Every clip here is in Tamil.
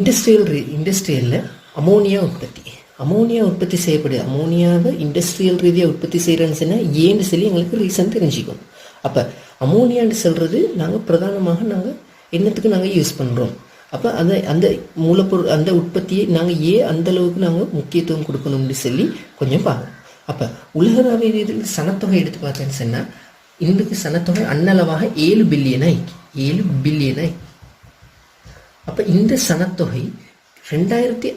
இண்டஸ்ட்ரியலில் அமோனியா உற்பத்தி செய்யப்படுது. அமோனியாவை இண்டஸ்ட்ரியல் ரீதியாக உற்பத்தி செய்கிறேன்னு சொன்னால் ஏன்னு சொல்லி எங்களுக்கு ரீசன் தெரிஞ்சுக்கணும். அப்போ அமோனியான்னு சொல்கிறது நாங்கள் பிரதானமாக நாங்கள் என்னத்துக்கு நாங்கள் யூஸ் பண்ணுறோம். அப்போ அந்த மூலப்பொருள் அந்த உற்பத்தியை நாங்கள் அந்தளவுக்கு நாங்கள் முக்கியத்துவம் கொடுக்கணும்னு சொல்லி கொஞ்சம் பார்க்கணும். அப்போ உலகளாவிய ரீதியில் சனத்தொகை எடுத்து பார்த்தேன்னு சொன்னால் இன்றைக்கு சனத்தொகை அன்னளவாக 7 பில்லியனாக. அப்போ இந்த சனத்தொகை 2050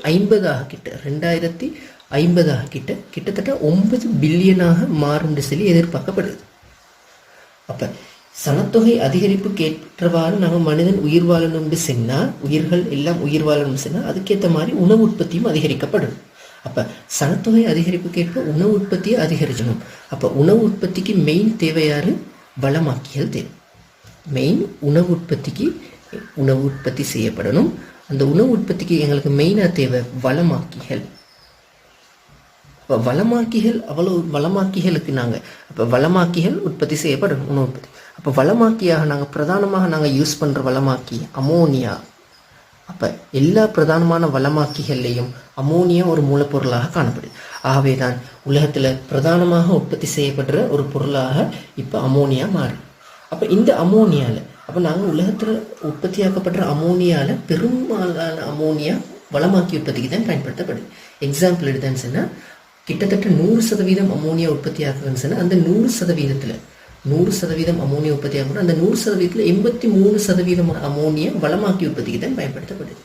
கிட்டத்தட்ட 9 பில்லியனாக மாறும் சொல்லி எதிர்பார்க்கப்படுது. அப்போ சனத்தொகை அதிகரிப்புக்கு ஏற்றவாறு நாங்கள் மனிதன் உயிர் வாழணும்னு சொன்னால் உயிர்கள் எல்லாம் உயிர் வாழணும்னு சொன்னால் அதுக்கேற்ற மாதிரி உணவு உற்பத்தியும் அதிகரிக்கப்படும். அப்போ சனத்தொகை அதிகரிப்புக்கு ஏற்ப உணவு உற்பத்தியை அதிகரிக்கணும். அப்போ உணவு உற்பத்திக்கு மெயின் தேவையாரு வளமாக்கிகள் தேவை. மெயின் உணவு உற்பத்தி செய்யப்படணும். அந்த உணவு உற்பத்திக்கு எங்களுக்கு மெயினாக தேவை வளமாக்கிகள். இப்போ வளமாக்கிகளுக்கு நாங்கள் வளமாக்கிகள் உற்பத்தி செய்யப்படணும் உணவு உற்பத்தி. அப்போ வளமாக்கியாக நாங்கள் பிரதானமாக நாங்கள் யூஸ் பண்ணுற வளமாக்கி அமோனியா. அப்போ எல்லா பிரதானமான வளமாக்கிகள்லையும் அமோனியா ஒரு மூலப்பொருளாக காணப்படுது. ஆகவே தான் உலகத்தில் பிரதானமாக உற்பத்தி செய்யப்படுற ஒரு பொருளாக இப்போ அமோனியா மாறும். அப்போ இந்த அமோனியாவில் அப்போ நாங்கள் உலகத்தில் உற்பத்தியாக்கப்படுற அமோனியாவில் பெரும்பாலான அமோனியா வளமாக்கி உற்பத்திக்கு தான் பயன்படுத்தப்படுது. எக்ஸாம்பிள் எடுத்தேன்னு சொன்னால் கிட்டத்தட்ட 100% அமோனியா உற்பத்தி ஆகுதுன்னு சொன்னால் அந்த 100% அமோனியா உற்பத்தி ஆகும். அந்த 100%ல் 83% அமோனியா வளமாக்கி உற்பத்திக்கு தான் பயன்படுத்தப்படுது.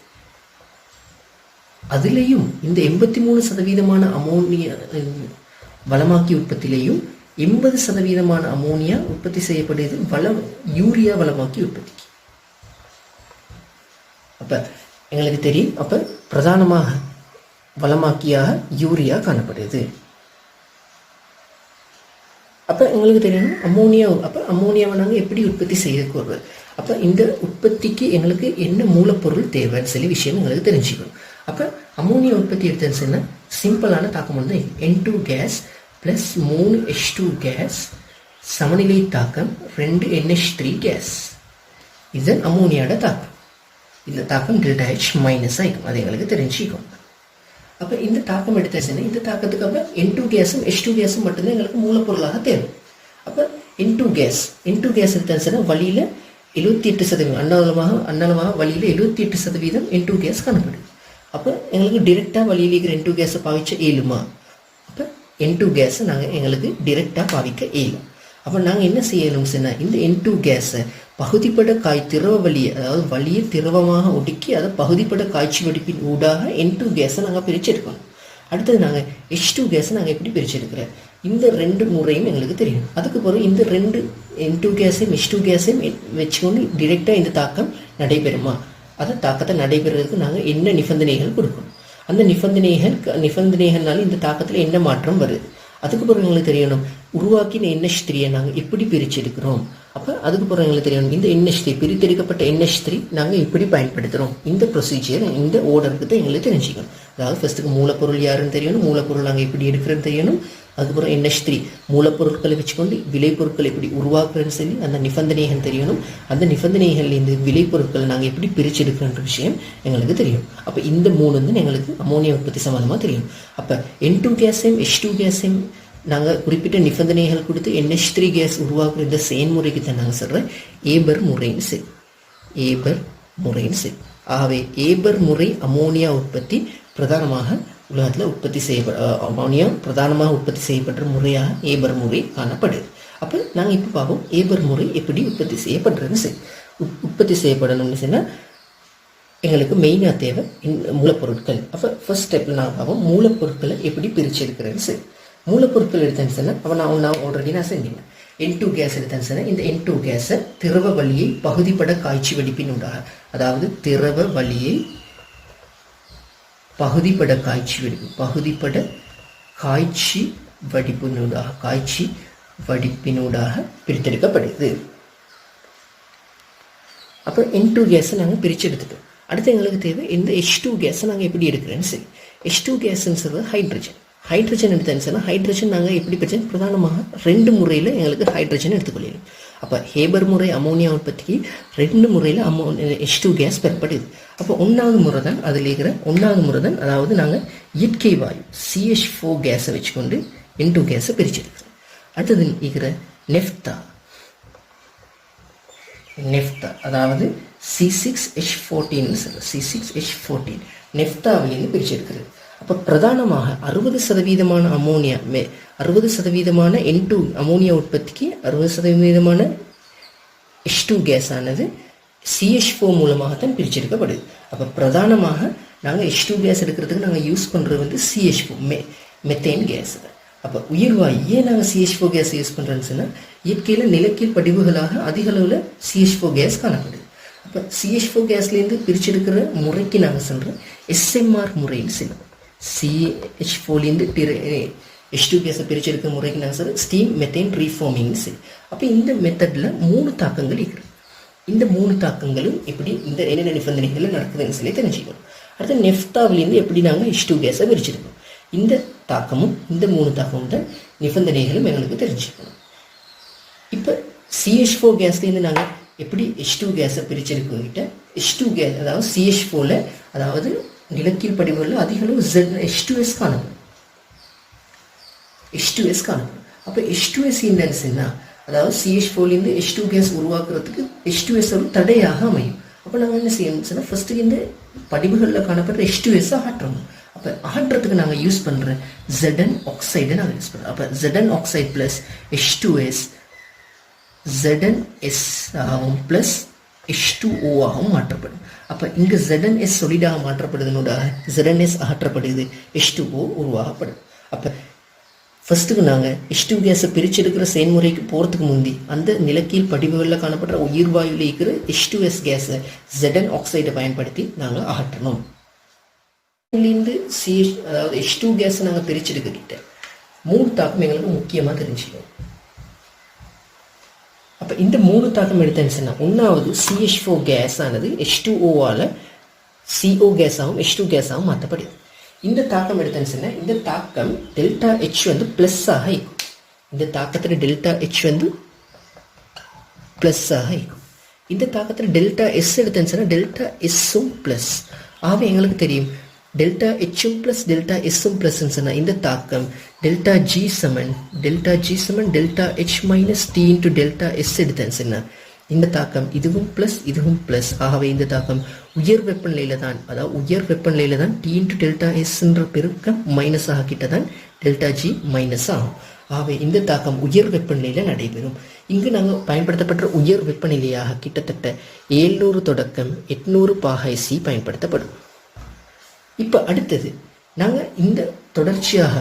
அதுலேயும் இந்த 83% அமோனியா வளமாக்கி உற்பத்தியிலையும் 80% அமோனியா உற்பத்தி செய்யப்படுது யூரியா வளமாக்கி உற்பத்திக்கு. அப்போ எங்களுக்கு தெரியும். அப்போ பிரதானமாக வளமாக்கியாக யூரியா காணப்படுது. அப்போ எங்களுக்கு தெரியணும் அமோனியாவை நாங்கள் எப்படி உற்பத்தி செய்யக்கூடாது. அப்போ இந்த உற்பத்திக்கு எங்களுக்கு என்ன மூலப்பொருள் தேவைன்னு சொல்லி விஷயம் எங்களுக்கு தெரிஞ்சுக்கணும். அப்போ அமோனியா உற்பத்தி எடுத்தேன்னு சொன்னால் சிம்பிளான தாக்கம் வந்து N2 case plus 3 H2 case சமநிலை தாக்கம் 2 NH3 கேஸ். இதுதான் அமோனியாவோட தாக்கம். இந்த தாக்கம் ΔH மைனஸ் ஆகிக்கும். அது எங்களுக்கு தெரிஞ்சுக்கும். அப்போ இந்த தாக்கம் எடுத்தாச்சுன்னா இந்த தாக்கத்துக்கு அப்போ N2 கேஸும் H2 கேஸும் மட்டும்தான் எங்களுக்கு மூலப்பொருளாக தேவை. அப்போ N2 கேஸ் எடுத்தாச்சுன்னா வழியில் 78% அன்னளவாக வழியில் 78% N2 கேஸ் காணப்படுது. அப்போ எங்களுக்கு டிரெக்டாக வழியில் இருக்கிற N2 கேஸை பாவிச்ச இயலுமா? அப்போ N2 கேஸை நாங்கள் எங்களுக்கு டிரெக்டாக பாவிக்க இயலும். அப்போ நாங்கள் என்ன செய்யணும்னு சொன்னால் இந்த N2 கேஸை பகுதிப்பட திரவ வழியை அதாவது வழியை திரவமாக ஒடுக்கி அதை பகுதிப்பட காய்ச்சி வடிப்பின் ஊடாக N2 கேஸை நாங்கள் பிரிச்செடுக்கணும். அடுத்தது நாங்கள் H2 கேஸை நாங்கள் எப்படி பிரிச்செடுக்கிறோம் இந்த 2 முறையும் எங்களுக்கு தெரியும். அதுக்கு பிறகு இந்த 2 N2 கேஸையும் H2 கேஸையும் வச்சுக்கொண்டு டிரெக்டாக இந்த தாக்கம் நடைபெறுமா? அதை தாக்கத்தை நடைபெறுறதுக்கு நாங்கள் என்ன நிபந்தனைகள் கொடுக்கணும். அந்த நிபந்தனைகள்னால இந்த தாக்கத்தில் என்ன மாற்றம் வருது. அதுக்கு பிறகு எங்களுக்கு தெரியணும் உருவாக்கின NH3 நாங்கள் எப்படி பிரிச்செடுக்கிறோம். அப்போ அதுக்கு பிறகு எங்களுக்கு தெரியணும் இந்த NH3 பிரித்தெடுக்கப்பட்ட NH3 நாங்கள் எப்படி பயன்படுத்துகிறோம். இந்த ப்ரொசீஜர் இந்த ஓர்டருக்கு தான் எங்களுக்கு தெரிஞ்சுக்கணும். அதாவது ஃபர்ஸ்ட்டுக்கு மூலப்பொருள் யாருன்னு தெரியணும், மூலப்பொருள் நாங்கள் எப்படி எடுக்கிறேன்னு தெரியணும். அதுக்கப்புறம் NH3 மூலப்பொருட்களை வச்சுக்கொண்டு விளைபொருட்கள் எப்படி உருவாக்குறேன்னு சொல்லி அந்த நிபந்தனைகள் தெரியணும். அந்த நிபந்தனைகள்லேருந்து விளைபொருட்களை நாங்கள் எப்படி பிரிச்செடுக்கிறன்ற விஷயம் எங்களுக்கு தெரியும். அப்போ இந்த 3 வந்து எங்களுக்கு அமோனியா உற்பத்தி சம்மந்தமாக தெரியும். அப்போ N2 கேஸையும் H2 கேஸையும் நாங்கள் குறிப்பிட்ட நிபந்தனைகள் கொடுத்து NH3 கேஸ் உருவாக்குற இந்த செயல்முறைக்கு தான் நாங்கள் சொல்கிறேன் ஏபர் முறைன்னு சரி. ஆகவே ஏபர் முறை அமோனியா உற்பத்தி பிரதானமாக உலகத்தில் அமோனியா பிரதானமாக உற்பத்தி செய்யப்படுற முறையாக ஏபர் முறை காணப்படுது. அப்போ நாங்கள் இப்போ பார்ப்போம் ஏபர் முறை எப்படி உற்பத்தி செய்யப்படுறதுன்னு சரி. உற்பத்தி செய்யப்படணும்னு சொன்னால் எங்களுக்கு மெயினாக தேவை மூலப்பொருட்கள். அப்போ ஃபர்ஸ்ட் ஸ்டெப்பில் நாங்கள் பார்ப்போம் மூலப்பொருட்களை எப்படி பிரித்து எடுக்கிறேன்னு சரி. மூலப்பொருட்கள் எடுத்தேன்னு சொன்னால் அப்போ நான் ஆல்ரெடி செஞ்சேன். N2 கேஸ் எடுத்தேன்னு சொன்னால் இந்த N2 கேஸை திரவ வழியை பகுதிப்பட காய்ச்சி வடிப்பின் உண்டாக அதாவது திரவ வழியை பகுதிப்பட காய்ச்சி வடிப்பினூடாக பிரித்தெடுக்கப்படுது. அப்போ N2 கேஸை நாங்கள் பிரித்து எடுத்துட்டோம். அடுத்து எங்களுக்கு தேவை இந்த H2 கேஸை நாங்கள் எப்படி எடுக்கிறேன்னு சரி. H2 கேஸ்ன்னு சொல்கிறது ஹைட்ரஜன் எடுத்தேன்னு சொன்னால் ஹைட்ரஜன் நாங்கள் எப்படி பிரிச்சோம் பிரதானமாக 2 முறையில் எங்களுக்கு ஹைட்ரஜன் எடுத்துக்கொள்ளணும். அப்போ ஹேபர் முறை அமோனியா உற்பத்திக்கு 2 முறையில் H2 கேஸ் பெறப்படுது. அப்போ ஒன்றாவது முறை தான் அதாவது நாங்கள் இயற்கை வாயு CH4 கேஸை வச்சுக்கொண்டு N2 கேஸை பிரிச்செடுக்கிறோம். அடுத்தது இருக்கிற நெஃப்தா அதாவது C6H14 C6H14 நெஃப்தாவிலிருந்து பிரிச்செடுக்கிறது. அப்போ பிரதானமாக 60% அமோனியா 60% N2 அமோனியா உற்பத்திக்கு 60% H2 கேஸ் ஆனது CH4 மூலமாகத்தான் பிரிச்செடுக்கப்படுது. அப்போ பிரதானமாக நாங்கள் H2 கேஸ் எடுக்கிறதுக்கு நாங்கள் யூஸ் பண்ணுறது வந்து CH4 மெத்தேன் கேஸ். அப்போ உயிர்வாயு ஏன் நாங்கள் CH4 கேஸ் யூஸ் பண்ணுறோன்னு சொன்னால் இயற்கையில் நிலக்கீழ் படிவுகளாக அதிக அளவில் CH4 கேஸ் காணப்படுது. அப்போ CH4 கேஸ்லேருந்து பிரிச்செடுக்கிற முறைக்கு நாங்கள் சொல்கிறோம் SMR முறைன்னு சொல்லுவோம். CH4லேருந்து H2 கேஸை பிரிச்செடுக்கிற முறைக்கு நாங்கள் சொல்கிறோம் ஸ்டீம் மெத்தேன் ரீஃபார்மிங்னு சொல்லி. அப்போ இந்த மெத்தடில் 3 தாக்கங்கள் இருக்குது. இந்த 3 தாக்கங்களும் எப்படி இந்த என்னென்ன நிபந்தனைகள் நடக்குதுன்னு சொல்லி தெரிஞ்சுக்கணும். அடுத்து நெஃப்தாவிலேருந்து எப்படி நாங்கள் H2 கேஸை பிரிச்செடுக்கணும். இந்த தாக்கமும் இந்த 3 தாக்கமும் தான் நிபந்தனைகளும் எங்களுக்கு தெரிஞ்சுக்கணும். இப்போ CH4 கேஸ்லேருந்து நாங்கள் எப்படி H2 கேஸை பிரிச்செடுக்கிட்ட H2 கேஸ் அதாவது CH4ல அதாவது நிலக்கீழ் படிவுகளில் அதிக அளவு H2S காணப்படும். அப்போ H2S என்னன்னா அதாவது CH4லேருந்து H2 கேஸ் உருவாக்குறதுக்கு H2S ஒரு தடையாக அமையும். அப்போ நாங்கள் என்ன செய்யணும்னு சொன்னால் ஃபர்ஸ்ட்டு இந்த படிவுகளில் காணப்படுற H2S அகற்றணும். அப்போ அகற்றத்துக்கு நாங்கள் யூஸ் பண்ணுற Zn ஆக்சைடை நாங்கள் யூஸ் பண்ணுறோம். அப்போ Zn oxide plus H2S ZnS ஆகவும் ப்ளஸ் H2O ஆகவும் மாற்றப்படும். அப்போ இங்கே ZnS சொலிடாக மாற்றப்படுதுனோட ZnS அகற்றப்படுது, H2O உருவாகப்படுது. அப்போ ஃபர்ஸ்ட்டுக்கு நாங்கள் H2 கேஸை பிரிச்செடுக்கிற செயல்முறைக்கு போகிறதுக்கு முந்தி அந்த நிலக்கீழ் படிவுகளில் காணப்படுற உயிர்வாயுவில் இருக்கிற H2S கேஸை Zn ஆக்சைடை பயன்படுத்தி நாங்கள் அகற்றணும். இதிலிருந்து அதாவது H2 கேஸை நாங்கள் பிரிச்செடுக்கிட்ட 3 தாக்கம் எங்களுக்கு முக்கியமாக தெரிஞ்சுக்கணும். அப்போ இந்த 3 தாக்கம் எடுத்தேன்னு சொன்னால் ஒன்றாவது CH4 கேஸ் ஆனது H2Oவால் CO கேஸாகவும் H2 கேஸாகவும் மாற்றப்படுது. இந்த தாக்கம் எடுத்தேன்னு சொன்னால் இந்த தாக்கம் டெல்டா H வந்து ப்ளஸ்ஸாக இருக்கும். இந்த தாக்கத்தில் டெல்டா H வந்து ப்ளஸ்ஸாக இருக்கும். இந்த தாக்கத்தில் டெல்டா S எடுத்தேன்னு சொன்னால் டெல்டா எஸ்ஸும் ப்ளஸ். ஆகவே எங்களுக்கு தெரியும் டெல்டா ஹெச்சும் ப்ளஸ் டெல்டா எஸ்ஸும் ப்ளஸ்ன்னு சொன்னால் இந்த தாக்கம் டெல்டா G சமன் delta H minus T into delta S எடுத்தேன்னு சொன்னால் இந்த தாக்கம் இதுவும் ப்ளஸ் இதுவும் ப்ளஸ். ஆகவே இந்த தாக்கம் உயர் வெப்பநிலையில தான் T இன்ட்டு டெல்டா எஸ்ன்ற பெருக்கம் மைனஸ் ஆகிட்ட தான் டெல்டா G மைனஸ் ஆகும். ஆகவே இந்த தாக்கம் உயர் வெப்பநிலையில் நடைபெறும். இங்கு நாங்கள் பயன்படுத்தப்பட்ட உயர் வெப்பநிலையாக கிட்டத்தட்ட 700 தொடக்கம் 800 பாகை C பயன்படுத்தப்படும். இப்போ அடுத்தது நாங்கள் இந்த தொடர்ச்சியாக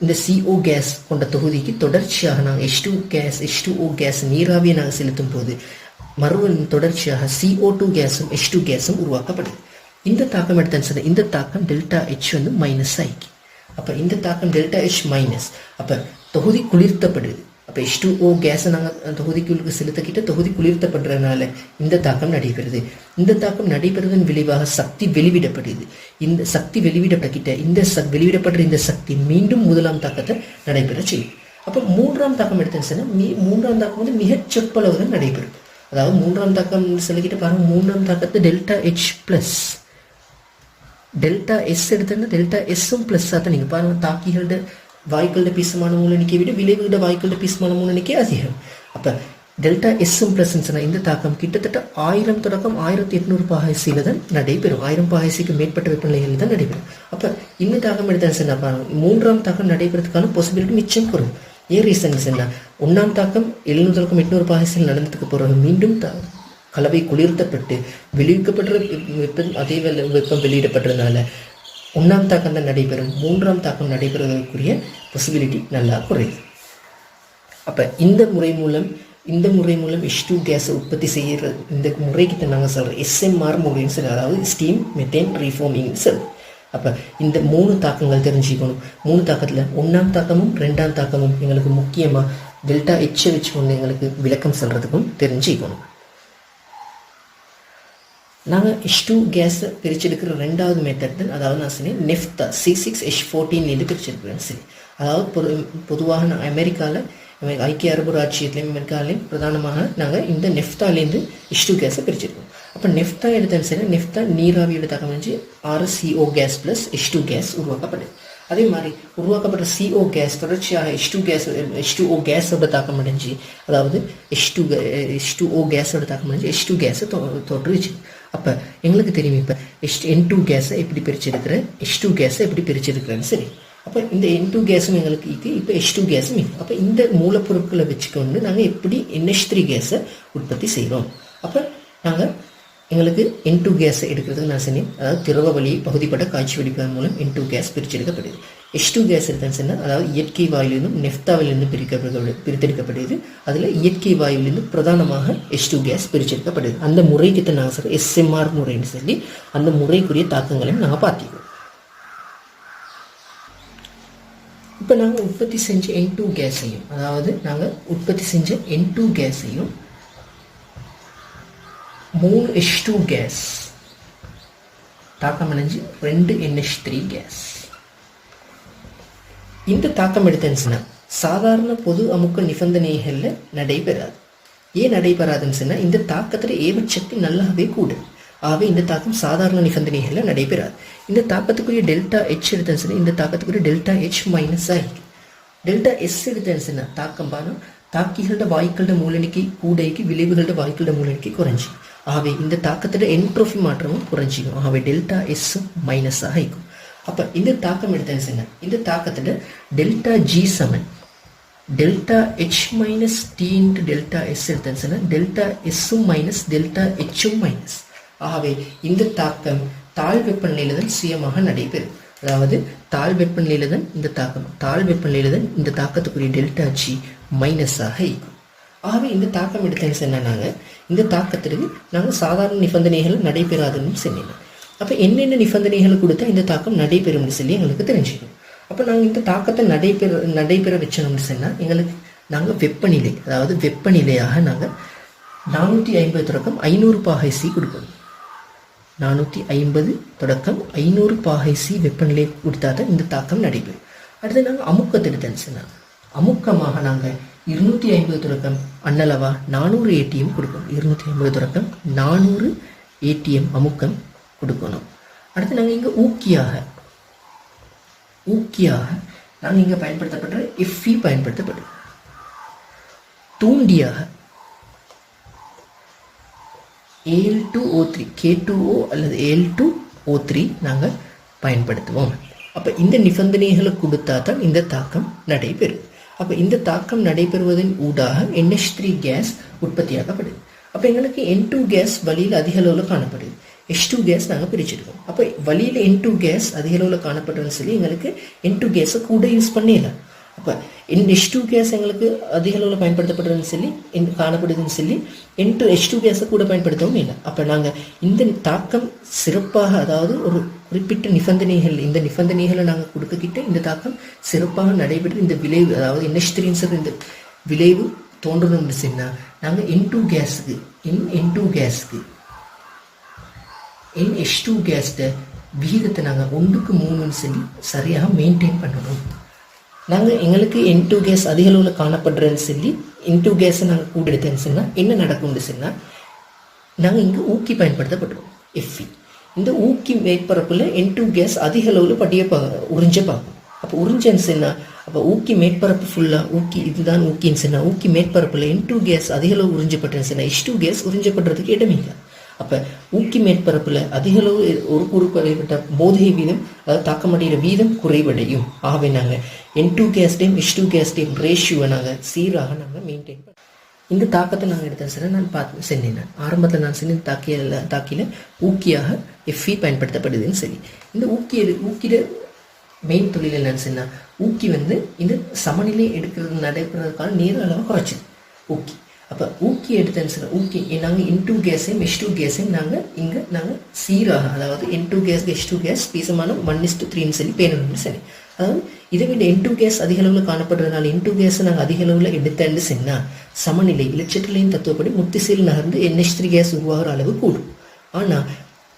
இந்த CO கேஸ் கொண்ட தொகுதிக்கு தொடர்ச்சியாக நாங்கள் H2O கேஸ் நீராவியை நாங்கள் செலுத்தும் போது மறுபடியும் தொடர்ச்சியாக CO2 கேஸும் H2 கேஸும் உருவாக்கப்படுது. இந்த தாக்கம் எடுத்தேன்னு இந்த தாக்கம் டெல்டா H வந்து மைனஸ் ஆகி அப்போ இந்த தாக்கம் டெல்டா H மைனஸ் அப்போ தொகுதி குளிர்த்தப்படுது. அப்போ H2O கேஸை நாங்கள் தொகுதிக்குள்ளுக்கு செலுத்திக்கிட்ட தொகுதி குளிர்த்தப்படுறதுனால இந்த தாக்கம் நடைபெறுது. இந்த தாக்கம் நடைபெறுவதன் விளைவாக சக்தி வெளிவிடப்படுது. இந்த சக்தி வெளிவிடப்பட்ட வெளிவிடப்படுற இந்த சக்தி மீண்டும் முதலாம் தாக்கத்தை நடைபெற செய்யும். அப்போ 3ஆம் தாக்கம் எடுத்தேன்னு சொன்னால் 3ஆம் தாக்கம் வந்து மிகச் சொற்பளவுதான் நடைபெறும். அதாவது 3ஆம் தாக்கம் சொல்லிக்கிட்ட பாருங்க 3ஆம் தாக்கத்தை delta H plus delta S எடுத்தோன்னா டெல்டா எஸ்ஸும் ப்ளஸ்ஸாக தான் நீங்கள் பாருங்கள் தாக்கிகளோட வாய்க்களோட பீசமான மூல எண்ணிக்கை விட விளைவுகளோட வாய்க்களோட பீசமான மூல எண்ணிக்கை அதிகம். அப்போ டெல்டா எஸ்ஸும் ப்ளஸ்ன்னு சொன்னால் இந்த தாக்கம் கிட்டத்தட்ட 1000 தொடக்கம் 1800 பாகைசியில் தான் நடைபெறும். 1000 பாகைசிக்கு மேற்பட்ட வெப்பநிலைகளில் தான் நடைபெறும். அப்போ இந்த தாக்கம் எடுத்தான்னு சொன்னால் பாருங்கள் 3ஆம் தாக்கம் நடைபெறதுக்கான பாசிபிலிட்டி மிச்சம் குறையும். ஏன் ரீசன் சொன்னால் 1ஆம் தாக்கம் 700 தொடக்கம் 800 பாகைசியில் நடந்ததுக்கு பிறகு மீண்டும் கலவை குளிர்த்தப்பட்டு வெளியிடப்படுற அதே வெப்பம் வெளியிடப்படுறதுனால 1ஆம் தாக்கம் தான் நடைபெறும். 3ஆம் தாக்கம் நடைபெறுவதற்குரிய பாசிபிலிட்டி நல்லா குறையுது. அப்போ இந்த முறை மூலம் H2 கேஸை உற்பத்தி செய்கிற இந்த முறைக்கிட்ட நாங்கள் சொல்கிறோம் SMR முறைன்னு சொல்லி, அதாவது ஸ்டீம் மெத்தேன் ரீஃபார்மிங் சொல்லி. அப்போ இந்த 3 தாக்கங்கள் தெரிஞ்சுக்கணும். 3 தாக்கத்தில் 1ஆம் தாக்கமும் 2ஆம் தாக்கமும் எங்களுக்கு முக்கியமாக டெல்டா H வச்சுக்கொண்டு எங்களுக்கு விளக்கம் சொல்கிறதுக்கும் தெரிஞ்சுக்கணும். நாங்கள் H2 கேஸை பிரிச்செடுக்கிற 2வது மெத்தட் தான், அதாவது நான் சொன்னேன் நெஃப்தா C6H14 பிரிச்செடுக்கிறேன் சரி. அதாவது பொதுவாக அமெரிக்காவில் ஐக்கிய அரபு ராச்சியத்திலையும் அமெரிக்காலையும் பிரதானமாக நாங்கள் இந்த நெஃப்தாலேருந்து H2 கேஸை பிரிச்சிருக்கோம். அப்போ நெஃப்தா எடுத்தேன்னு சொன்னால் நெஃப்தா நீராவியோட தாக்கம் வந்து 6 CO gas plus H2 gas உருவாக்கப்படுது. அதே மாதிரி உருவாக்கப்பட்ட CO கேஸ் தொடர்ச்சியாக H2O கேஸோட தாக்கம் அடைஞ்சு, அதாவது H2O கேஸோட தாக்கம் அடைஞ்சு H2 கேஸை தோற்றுச்சு. அப்போ எங்களுக்கு தெரியும் இப்போ N2 கேஸை எப்படி பிரிச்செடுக்கிறேன், H2 கேஸை எப்படி பிரிச்செடுக்கிறேன்னு சரி. அப்போ இந்த N2 கேஸும் எங்களுக்கு இப்போ H2 கேஸும் இல்லை. அப்போ இந்த மூலப்பொருட்களை வச்சுக்கொண்டு நாங்கள் எப்படி NH3 கேஸை உற்பத்தி செய்கிறோம். அப்போ நாங்கள் எங்களுக்கு N2 கேஸை எடுக்கிறதுக்கு நான் சொன்னேன், அதாவது திரவ வழியை பகுதிப்பட்ட காட்சி வடிப்பதன் மூலம் N2 கேஸ் பிரிச்செடுக்கப்படுது. H2 கேஸ் எடுத்தேன்னு சொன்னால் அதாவது இயற்கை வாயுவிலிருந்தும் நெஃப்தாவிலிருந்து பிரித்தெடுக்கப்படுது. அதில் இயற்கை வாயுவிலிருந்து பிரதானமாக H2 கேஸ் பிரிச்செடுக்கப்படுது. அந்த முறைக்கு நாங்கள் சொல்கிறோம் SMR முறைன்னு சொல்லி அந்த முறைக்குரிய தாக்கங்களையும் நாங்கள் பார்த்திக்கிறோம். இப்போ நாங்கள் உற்பத்தி செஞ்ச N2 கேஸையும், அதாவது நாங்கள் உற்பத்தி செஞ்ச N2 கேஸையும் 3 H2 கேஸ் தாக்கம் அடைஞ்சு 2 NH3 கேஸ். இந்த தாக்கம் எடுத்தேன்னு சாதாரண பொது அமுக்க நிபந்தனைகளில் நடைபெறாது. ஏன் நடைபெறாதுன்னு சொன்னால் இந்த தாக்கத்தில் ஏவச்சக்தி நல்லாவே கூட. ஆகவே இந்த தாக்கம் சாதாரண நிபந்தனைகளில் நடைபெறாது. இந்த தாக்கத்துக்குரிய டெல்டா H எடுத்தேன்னு சொன்னால் இந்த தாக்கத்துக்குரிய டெல்டா H மைனஸ் ஆகிடும். டெல்டா S எடுத்தேன்னு சொன்னால் தாக்கம் பாருங்க, தாக்கிகளோட வாயுக்களோட மூலணிக்கை கூடைக்கு விளைவுகளோட வாயுக்களோட மூலணிக்கை குறைஞ்சி. ஆகவே இந்த தாக்கத்தோட என்ட்ரோஃபி மாற்றமும் குறைஞ்சிக்கும். ஆகவே டெல்டா S மைனஸ் ஆகிக்கும். அப்போ இந்த தாக்கம் எடுத்தேன்னு சொன்னால் இந்த தாக்கத்தோட டெல்டா G சமன் delta H minus T into delta S எடுத்தேன்னு சொன்னால் டெல்டா Sம் மைனஸ் டெல்டா Hம் மைனஸ். ஆகவே இந்த தாக்கம் தாழ் வெப்பநிலையில தான் சுயமாக நடைபெறும். அதாவது தாழ் வெப்பநிலையில தான் இந்த தாக்கம், தாழ் வெப்பநிலையில தான் இந்த தாக்கத்துக்குரிய டெல்டா G மைனஸாக இருக்கும். ஆகவே இந்த தாக்கம் எடுத்தேன்னு சொன்னால் நாங்கள் இந்த தாக்கத்திற்கு நாங்கள் சாதாரண நிபந்தனைகள் நடைபெறாதுன்னு சொன்னேன். அப்போ என்னென்ன நிபந்தனைகளை கொடுத்தா இந்த தாக்கம் நடைபெறும்னு சொல்லி எங்களுக்கு தெரிஞ்சுக்கணும். அப்போ நாங்கள் இந்த தாக்கத்தை நடைபெற வச்சோம்னு சொன்னால் எங்களுக்கு நாங்கள் வெப்பநிலை, அதாவது வெப்பநிலையாக நாங்கள் 450 தொடக்கம் 500 பாகை C கொடுக்கணும். 450 தொடக்கம் 500 பாகை C வெப்பநிலை கொடுத்தா தான் இந்த தாக்கம் நடைபெறும். அடுத்து நாங்கள் அமுக்கத்தை எடுத்தேன்னு சொன்னால் அமுக்கமாக நாங்கள் 250 தொடக்கம் அன்னளவா 400 ATM கொடுக்கணும். 250 தொடக்கம் 400 ATM அமுக்கம் கொடுக்கணும். அடுத்து நாங்கள் இங்கே ஊக்கியாக நாங்கள் இங்கே பயன்படுத்தப்படுற FE பயன்படுத்தப்படும். தூண்டியாக Al2O3 K2O அல்லது Al2O3 நாங்கள் பயன்படுத்துவோம். அப்போ இந்த நிபந்தனைகளை கொடுத்தா தான் இந்த தாக்கம் நடைபெறும். அப்போ இந்த தாக்கம் நடைபெறுவதன் ஊடாக NH3 கேஸ் உற்பத்தியாக்கப்படுது. அப்போ எங்களுக்கு N2 கேஸ் வழியில் அதிக அளவில் காணப்படுது. H2 கேஸ் நாங்கள் பிரிச்சிருக்கோம். அப்போ வழியில் N2 கேஸ் அதிக அளவில் காணப்படுறதுன்னு சொல்லி எங்களுக்கு N2 கேஸை கூட யூஸ் பண்ணிடலாம். அப்போ H2 கேஸ் எங்களுக்கு அதிக அளவில் பயன்படுத்தப்படுறதுன்னு சொல்லி காணப்படுதுன்னு சொல்லி H2 கேஸை கூட பயன்படுத்தவும் இல்லை. அப்போ நாங்கள் இந்த தாக்கம் சிறப்பாக, அதாவது ஒரு குறிப்பிட்ட நிபந்தனைகள், இந்த நிபந்தனைகளை நாங்கள் கொடுத்துக்கிட்டு இந்த தாக்கம் சிறப்பாக நடைபெற்று இந்த விளைவு, அதாவது NH3 இந்த விளைவு தோன்றணும்னு சொன்னால் நாங்கள் N2 கேஸுக்கு NH2 கேஸ்ட விகிதத்தை நாங்கள் 1:3 சொல்லி சரியாக மெயின்டைன் பண்ணணும். நாங்கள் எங்களுக்கு N2 கேஸ் அதிக அளவில் காணப்படுறேன்னு சொல்லி N2 கேஸை நாங்கள் கூட எடுத்தேன்னு சொன்னால் என்ன நடக்கும்னு சொன்னால் நாங்கள் இங்கே ஊக்கி பயன்படுத்தப்படுறோம் FE. இந்த ஊக்கி மேற்பரப்பில் N2 கேஸ் அதிக அளவில் உறிஞ்ச பார்க்கும். அப்போ உறிஞ்சன்னு சொன்னால் அப்போ ஊக்கி மேற்பரப்பு ஃபுல்லாக இதுதான் ஊக்கின்னு சொன்னால் ஊக்கி மேற்பரப்பில் N2 கேஸ் அதிக அளவு உறிஞ்சப்பட்டேன்னு சொன்னால் H2 கேஸ் உறிஞ்சப்படுறதுக்கு இடமில்லை. அப்போ ஊக்கி மேற்பரப்பில் அதிக அளவு ஒரு குறுப்படைப்பட்ட போதிகை வீதம், அதாவது தாக்கமடைகிற வீதம் குறைவடையும். ஆகவே நாங்கள் N2 கேஸ்டையும் H2 கேஸ்டையும் ரேஷியோவை நாங்கள் சீராக நாங்கள் மெயின்டைன் பண்ணோம். இந்த தாக்கத்தை நாங்கள் எடுத்தேன் சார் நான் சொன்னேன் ஆரம்பத்தில் நான் சொன்ன தாக்கியில் ஊக்கியாக FE பயன்படுத்தப்படுதுன்னு சொல்லி. இந்த ஊக்கிய மெயின் தொழில் என்னன்னு சொன்னால் ஊக்கி இந்த சமநிலை நடைபெறதுக்கான நேர அளவை குறைச்சிது ஊக்கி. அப்போ ஊக்கி எடுத்தேன்னு சொன்னால் ஊக்கி நாங்கள் N2 கேஸையும் H2 கேஸையும் நாங்கள் சீராக, அதாவது N2 கேஸ் H2 கேஸ் பீசமான 1:3 சொல்லி பேணணும்னு சரி. அதாவது இதை விட N2 கேஸ் அதிக அளவில் காணப்படுறதுனால N2 கேஸை நாங்கள் அதிக அளவில் எடுத்தேன்னு சொன்னால் சமநிலை இலட்சத்திலையும் தத்துவப்படி முத்திசையில் நகர்ந்து NH3 கேஸ் உருவாகிற அளவு கூடும். ஆனால்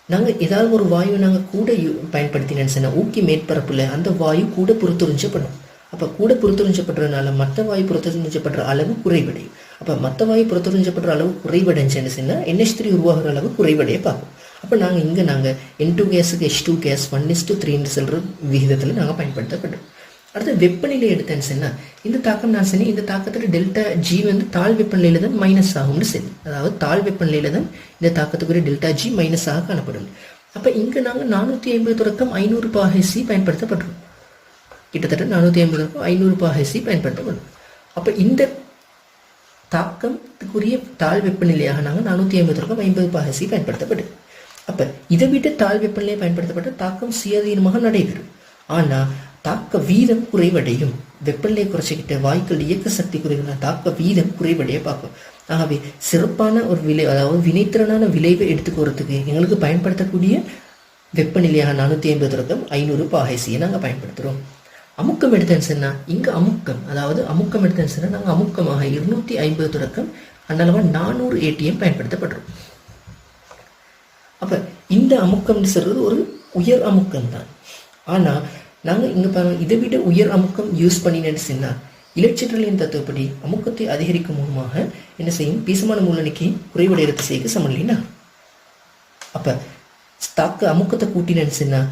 நாங்கள் ஏதாவது ஒரு வாயு நாங்கள் கூட பயன்படுத்தினேன்னு சொன்னால் ஊக்கி மேற்பரப்பில் அந்த வாயு கூட புறத்துறிஞ்சப்படும். அப்போ கூட புறத்துறிஞ்சப்படுறதுனால மற்ற வாயு புறத்துறிஞ்சப்படுற அளவு குறைவடையும். அப்போ மற்ற வாயு புறத்துறிஞ்சப்படுற அளவு குறைவடைஞ்சுன்னு சொன்னால் NH3 உருவாகிற அளவு குறைவடைய பார்க்கும். அப்போ நாங்கள் N2 கேஸுக்கு H2 கேஸ் 1:3 சொல்கிற விகிதத்தில் நாங்கள் பயன்படுத்தப்பட்டோம். அடுத்து வெப்பநிலை எடுத்தேன்னு சொன்னால் இந்த தாக்கம் நான் சொன்னேன், இந்த தாக்கத்தில் டெல்டா ஜி வந்து தாழ் வெப்பநிலையில் தான் மைனஸ் ஆகும்னு சரி. அதாவது தாழ் வெப்பநிலையில் தான் இந்த தாக்கத்துக்குரிய டெல்டா ஜி மைனஸாக காணப்படும். அப்போ இங்கே நாங்கள் 450 தொடக்கம் 500 பாகைசி பயன்படுத்தப்படுறோம். கிட்டத்தட்ட 450 தொடக்கம் 500 பாகைசி பயன்படுத்தப்படும். அப்போ இந்த தாக்கத்துக்குரிய தாழ் வெப்பநிலையாக நாங்கள் 450 தொடக்கம் 50 பாகைசி பயன்படுத்தப்படும். அப்போ இதை விட தாழ் வெப்பநிலையை பயன்படுத்தப்பட்ட தாக்கம் சுயாதீனமாக நடைபெறும். ஆனால் தாக்க வீதம் குறைவடையும். வெப்பநிலை குறைச்சிக்கிட்ட வாயுக்கள் இயக்க சக்தி குறைவுனா தாக்க வீதம் குறைவடைய பார்க்கும். ஆகவே சிறப்பான ஒரு விளை, அதாவது வினைத்திறனான விளைவை எடுத்துக்கிறதுக்கு எங்களுக்கு பயன்படுத்தக்கூடிய வெப்பநிலையாக 450 தொடக்கம் 500 பாகைசியை நாங்கள் பயன்படுத்துகிறோம். அமுக்கம் எடுத்தேன்னு சொன்னால் இங்கே அமுக்கம், அதாவது அமுக்கம் எடுத்தேன்னு சொன்னால் நாங்கள் அமுக்கமாக 250 தொடக்கம் அன்னளவாக 400 ATM பயன்படுத்தப்படுறோம். அப்போ இந்த அமுக்கம்னு சொல்கிறது ஒரு உயர் அமுக்கம் தான். ஆனால் நாங்கள் இங்கே பாருங்கள், இதை விட உயர் அமுக்கம் யூஸ் பண்ணினேன்னு சொன்னால் இலட்சியலின் தத்துவப்படி அமுக்கத்தை அதிகரிக்கும் மூலமாக என்ன செய்யும், பீசமான மூலனிக்கு குறைவடைகிறது செய்ய சமநிலைனா. அப்போ தாக்க அமுக்கத்தை கூட்டினேன்னு சொன்னால்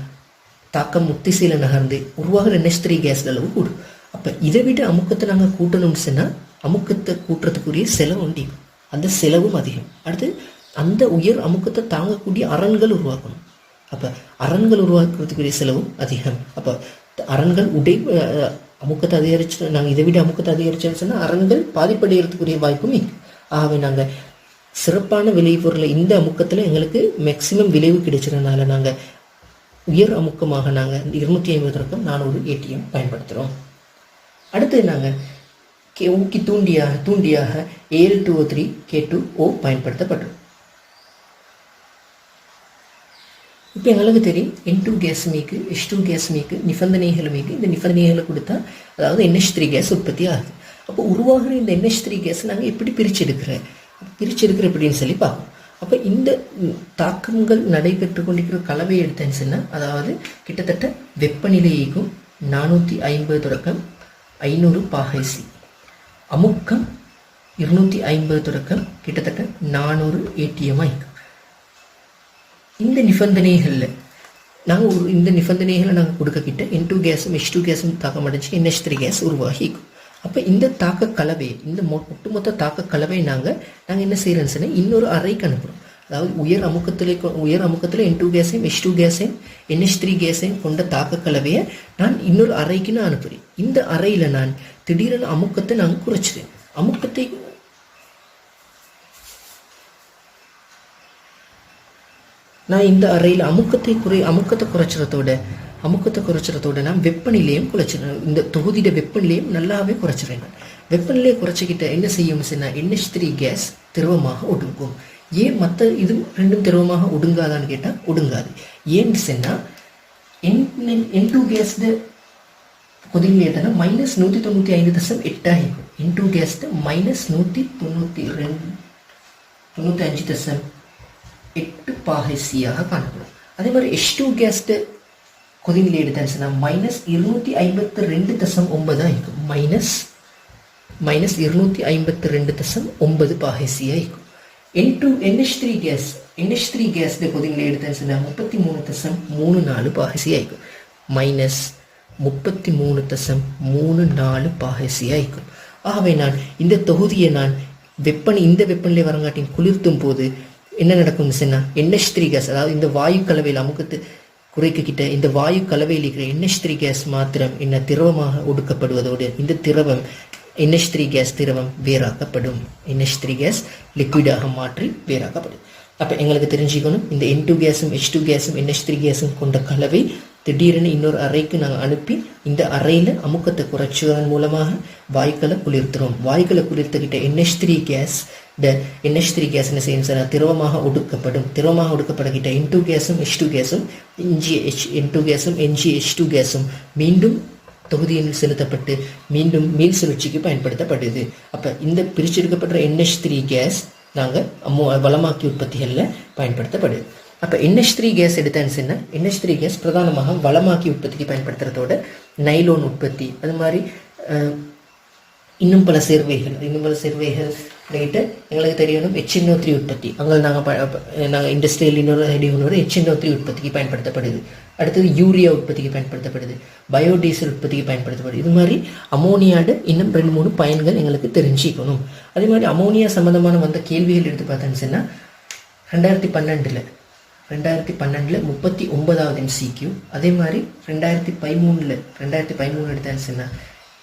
தாக்கம் முத்திசையில் நகர்ந்து உருவாகிற NH3 கேஸ் அளவு கூடும். அப்போ இதை விட அமுக்கத்தை நாங்கள் கூட்டணும்னு சொன்னால் அமுக்கத்தை கூட்டுறதுக்குரிய செலவு உண்டு, அந்த செலவும் அதிகம். அடுத்து அந்த உயர் அமுக்கத்தை தாங்கக்கூடிய அரண்கள் உருவாக்கணும். அப்போ அரண்கள் உருவாக்குறதுக்குரிய செலவும் அதிகம். அப்போ அரண்கள் அமுக்கத்தை அதிகரிச்சு நாங்கள் இதை விட அமுக்கத்தை அதிகரிச்சோன்னு சொன்னால் அரண்கள் பாதிப்படைகிறதுக்குரிய வாய்ப்பும் இருக்கு. ஆகவே நாங்கள் சிறப்பான விளைபொருளை இந்த அமுக்கத்தில் எங்களுக்கு மேக்சிமம் விளைவு கிடைச்சதுனால நாங்கள் உயர் அமுக்கமாக நாங்கள் 250 தொடக்கம் 400 ATM பயன்படுத்துகிறோம். அடுத்து நாங்கள் ஊக்கி தூண்டியாக Al2O3 K2O பயன்படுத்தப்பட்டோம். இப்போ எங்களுக்கு தெரியும் N2 கேஸ் மீக்கு H2 கேஸ் மீக்கு நிபந்தனைகள் மீக்கு. இந்த நிபந்தனைகளை கொடுத்தா அதாவது NH3 கேஸ் உற்பத்தி ஆகுது. அப்போ உருவாகிற இந்த NH3 கேஸ் நாங்கள் எப்படி பிரிச்செடுக்கிற எப்படின்னு சொல்லி பார்ப்போம். அப்போ இந்த தாக்கங்கள் நடைபெற்று கொண்டிருக்கிற கலவை எடுத்தேன்னு சொன்னால் அதாவது கிட்டத்தட்ட வெப்பநிலைக்கும் 450 தொடக்கம் 500 பாகைசி, அமுக்கம் 250 தொடக்கம் கிட்டத்தட்ட 400 ATM ஆகிக்கும். இந்த நிபந்தனைகளில் நாங்கள் கொடுக்கக்கிட்ட N2 கேஸும் H2 கேஸும் தாக்கம் அடைஞ்சு NH3 கேஸ் உருவாகிக்கும். அப்போ இந்த தாக்க கலவை, இந்த ஒட்டுமொத்த தாக்க கலவை நாங்கள் என்ன செய்கிறோன்னு சொன்னால் இன்னொரு அறைக்கு அனுப்புகிறோம். அதாவது உயர் அமுக்கத்தில் N2 கேஸையும் H2 கேஸையும் NH3 கேஸையும் கொண்ட தாக்க கலவையை நான் இன்னொரு அறைக்கு நான் அனுப்புகிறேன். இந்த அறையில் நான் திடீரென அமுக்கத்தை நாங்கள் குறைச்சிடுறேன். நான் இந்த அறையில் அமுக்கத்தை குறைச்சிடத்தோட நான் வெப்பநிலையும் குறைச்சிடுறேன். இந்த தொகுதியோட வெப்பநிலையும் நல்லாவே குறைச்சிடுறேன். நான் வெப்பநிலையை குறைச்சிக்கிட்ட என்ன செய்யும் சொன்னால் NH3 கேஸ் திரவமாக ஒடுங்கும். ஏன் மற்ற இது ரெண்டும் திரவமாக ஒடுங்காதான்னு கேட்டால் ஒடுங்காது. ஏன்னு சொன்னால் N2 கேஸ் கொதிநிலை எத்தனை -195.8 ஆகிக்கும். N2 கேஸ் -195.8 பாகைசியாக காணப்படும். அதே மாதிரி H2 கேஸ் கொதிநிலை எடுத்தான்னு சொன்னால் -252.9 ஆகிக்கும். -252.9 பாகைசியாக இருக்கும். NH3 கேஸ் கொதிநிலை எடுத்தான்னு சொன்னால் 33.34 பாகைசி ஆகிக்கும். -33.34 பாகைசி ஆகிக்கும். ஆகவே நான் இந்த தொகுதியை நான் இந்த வெப்பநிலை வரங்காட்டின் குளிர்த்தும் போது என்ன நடக்கும்னு சொன்னால் NH3 கேஸ், அதாவது இந்த வாயு கலவையில் அமுக்கத்து குறைக்கிட்ட இந்த வாயு கலவையில் இருக்கிற NH3 கேஸ் மாத்திரம் என்ன திரவமாக ஒடுக்கப்படுவதோடு இந்த திரவம் NH3 கேஸ் திரவம் வேறாக்கப்படும். NH3 கேஸ் லிக்விடாக மாற்றி வேறாக்கப்படும். அப்போ எங்களுக்கு தெரிஞ்சுக்கணும், இந்த N2 கேஸும் H2 கேஸும் NH3 கேஸும் கொண்ட கலவை திடீரென இன்னொரு அறைக்கு நாங்கள் அனுப்பி இந்த அறையில் அமுக்கத்தை குறைச்சுவதன் மூலமாக வாயுக்களை குளிர்த்துறோம். வாயுக்களை குளிர்த்துக்கிட்ட NH3 கேஸ் என்ன செய்யும் சார், திரவமாக ஒடுக்கப்படக்கிட்ட N2 கேஸும் H2 கேஸும் N2 கேஸும் NgH2 கேஸும் மீண்டும் தொகுதியில் செலுத்தப்பட்டு மீண்டும் மீள் சுழற்சிக்கு பயன்படுத்தப்படுது. அப்போ இந்த பிரிச்செடுக்கப்பட்ட NH3 கேஸ் நாங்கள் வளமாக்கி உற்பத்திகளில் பயன்படுத்தப்படுது. அப்போ NH3 கேஸ் எடுத்தான்னு சொன்னால் NH3 கேஸ் பிரதானமாக வளமாக்கி உற்பத்திக்கு பயன்படுத்துறதோட நைலோன் உற்பத்தி, அது மாதிரி இன்னும் பல சேர்வைகள் ரைட்டு எங்களுக்கு தெரியணும் HNO3 உற்பத்தி அங்கே நாங்கள் இண்டஸ்ட்ரியல் இன்னொரு HNO3 உற்பத்திக்கு பயன்படுத்தப்படுது. அடுத்தது யூரியா உற்பத்திக்கு பயன்படுத்தப்படுது, பயோடீசல் உற்பத்திக்கு பயன்படுத்தப்படுது. இது மாதிரி அமோனியாடு இன்னும் 2-3 பயன்கள் எங்களுக்கு தெரிஞ்சுக்கணும். அதே மாதிரி அமோனியா சம்மந்தமான வந்த கேள்விகள் எடுத்து பார்த்தேன்னு சொன்னால் 2012 39வது MCQ, அதே மாதிரி 2013 எடுத்தான்னு சொன்னால்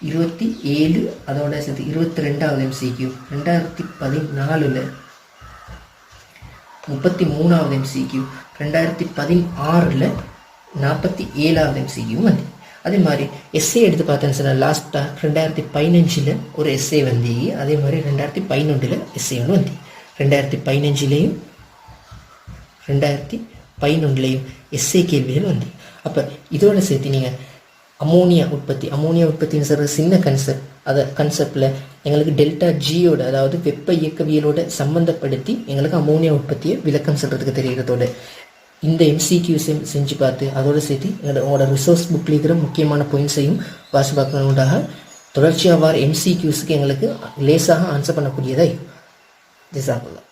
27, அதோட சேர்த்து 22வது MCQ, 2014 33வது MCQ, 2016 47வது MCQ வந்து. அதே மாதிரி எஸ்ஏ எடுத்து பார்த்தேன்னு சொன்னால் லாஸ்ட்டாக 2015 ஒரு எஸ்ஏ வந்து, அதே மாதிரி 2011 எஸ்ஏ ஒன்று வந்து. 2015 2011 எஸ்ஏ கேள்விகள் வந்து. அப்போ இதோட சேர்த்து நீங்கள் அமோனியா உற்பத்தின்னு சொல்கிற சின்ன கன்செப்டில் எங்களுக்கு டெல்டா ஜியோட, அதாவது வெப்ப இயக்கவியலோட சம்மந்தப்படுத்தி எங்களுக்கு அமோனியா உற்பத்தியை விளக்கம் சொல்கிறதுக்கு தெரிகிறதோட இந்த MCQs செஞ்சு பார்த்து அதோடு சேர்த்து உங்களோட ரிசோர்ஸ் புக்கில் இருக்கிற முக்கியமான பாயிண்ட்ஸையும் வாசி பார்க்கணுன்றதாக தொடர்ச்சியாக MCQஸ்க்கு எங்களுக்கு லேசாக ஆன்சர் பண்ணக்கூடியதாக ஜஸாக்குல்லாஹ்.